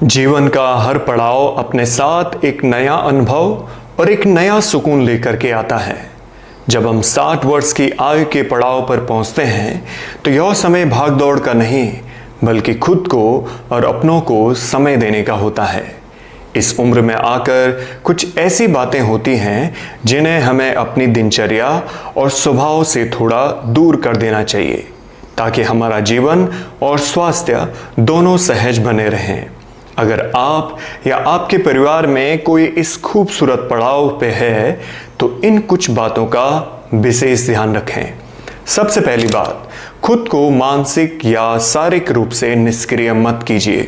जीवन का हर पड़ाव अपने साथ एक नया अनुभव और एक नया सुकून लेकर के आता है। जब हम 60 वर्ष की आयु के पड़ाव पर पहुंचते हैं तो यह समय भागदौड़ का नहीं बल्कि खुद को और अपनों को समय देने का होता है। इस उम्र में आकर कुछ ऐसी बातें होती हैं जिन्हें हमें अपनी दिनचर्या और स्वभाव से थोड़ा दूर कर देना चाहिए ताकि हमारा जीवन और स्वास्थ्य दोनों सहज बने रहें। अगर आप या आपके परिवार में कोई इस खूबसूरत पड़ाव पे है तो इन कुछ बातों का विशेष ध्यान रखें। सबसे पहली बात, खुद को मानसिक या शारीरिक रूप से निष्क्रिय मत कीजिए।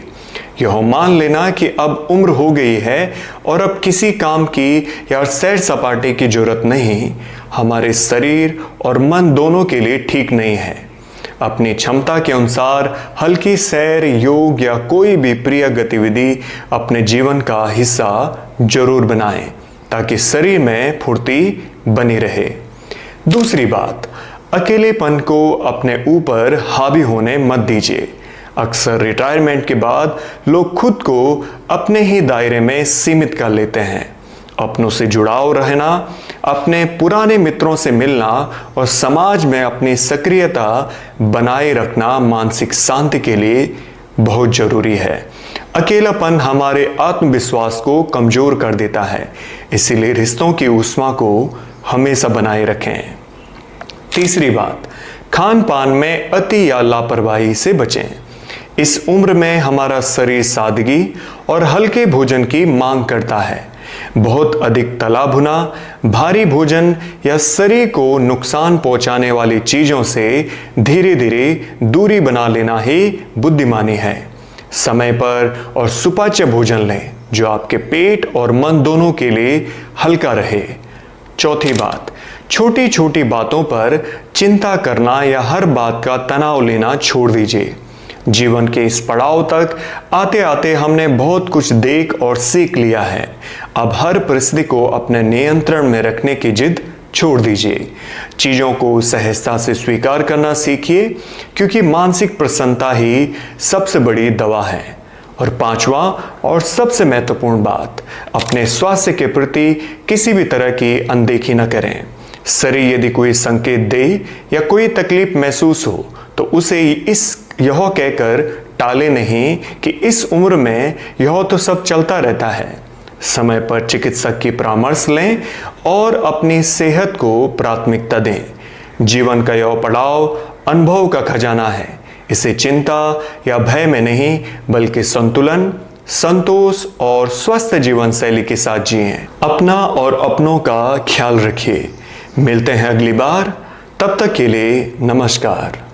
यह मान लेना कि अब उम्र हो गई है और अब किसी काम की या सैर सपाटे की जरूरत नहीं, हमारे शरीर और मन दोनों के लिए ठीक नहीं है। अपनी क्षमता के अनुसार हल्की सैर, योग या कोई भी प्रिय गतिविधि अपने जीवन का हिस्सा जरूर बनाएं ताकि शरीर में फुर्ती बनी रहे। दूसरी बात, अकेलेपन को अपने ऊपर हावी होने मत दीजिए। अक्सर रिटायरमेंट के बाद लोग खुद को अपने ही दायरे में सीमित कर लेते हैं। अपनों से जुड़ाव रहना, अपने पुराने मित्रों से मिलना और समाज में अपनी सक्रियता बनाए रखना मानसिक शांति के लिए बहुत जरूरी है। अकेलापन हमारे आत्मविश्वास को कमजोर कर देता है, इसीलिए रिश्तों की ऊष्मा को हमेशा बनाए रखें। तीसरी बात, खान पान में अति या लापरवाही से बचें। इस उम्र में हमारा शरीर सादगी और हल्के भोजन की मांग करता है। बहुत अधिक तला भुना, भारी भोजन या शरीर को नुकसान पहुंचाने वाली चीजों से धीरे धीरे दूरी बना लेना ही बुद्धिमानी है। समय पर और सुपाच्य भोजन लें जो आपके पेट और मन दोनों के लिए हल्का रहे। चौथी बात, छोटी छोटी बातों पर चिंता करना या हर बात का तनाव लेना छोड़ दीजिए। जीवन के इस पड़ाव तक आते आते हमने बहुत कुछ देख और सीख लिया है। अब हर परिस्थिति को अपने नियंत्रण में रखने की जिद छोड़ दीजिए। चीज़ों को सहजता से स्वीकार करना सीखिए क्योंकि मानसिक प्रसन्नता ही सबसे बड़ी दवा है। और पांचवा और सबसे महत्वपूर्ण बात, अपने स्वास्थ्य के प्रति किसी भी तरह की अनदेखी न करें। शरीर यदि कोई संकेत दे या कोई तकलीफ महसूस हो तो उसे यह कहकर टाले नहीं कि इस उम्र में यह तो सब चलता रहता है। समय पर चिकित्सक की परामर्श लें और अपनी सेहत को प्राथमिकता दें। जीवन का यह पड़ाव अनुभव का खजाना है। इसे चिंता या भय में नहीं बल्कि संतुलन, संतोष और स्वस्थ जीवन शैली के साथ जिएं। अपना और अपनों का ख्याल रखिए। मिलते हैं अगली बार, तब तक के लिए नमस्कार।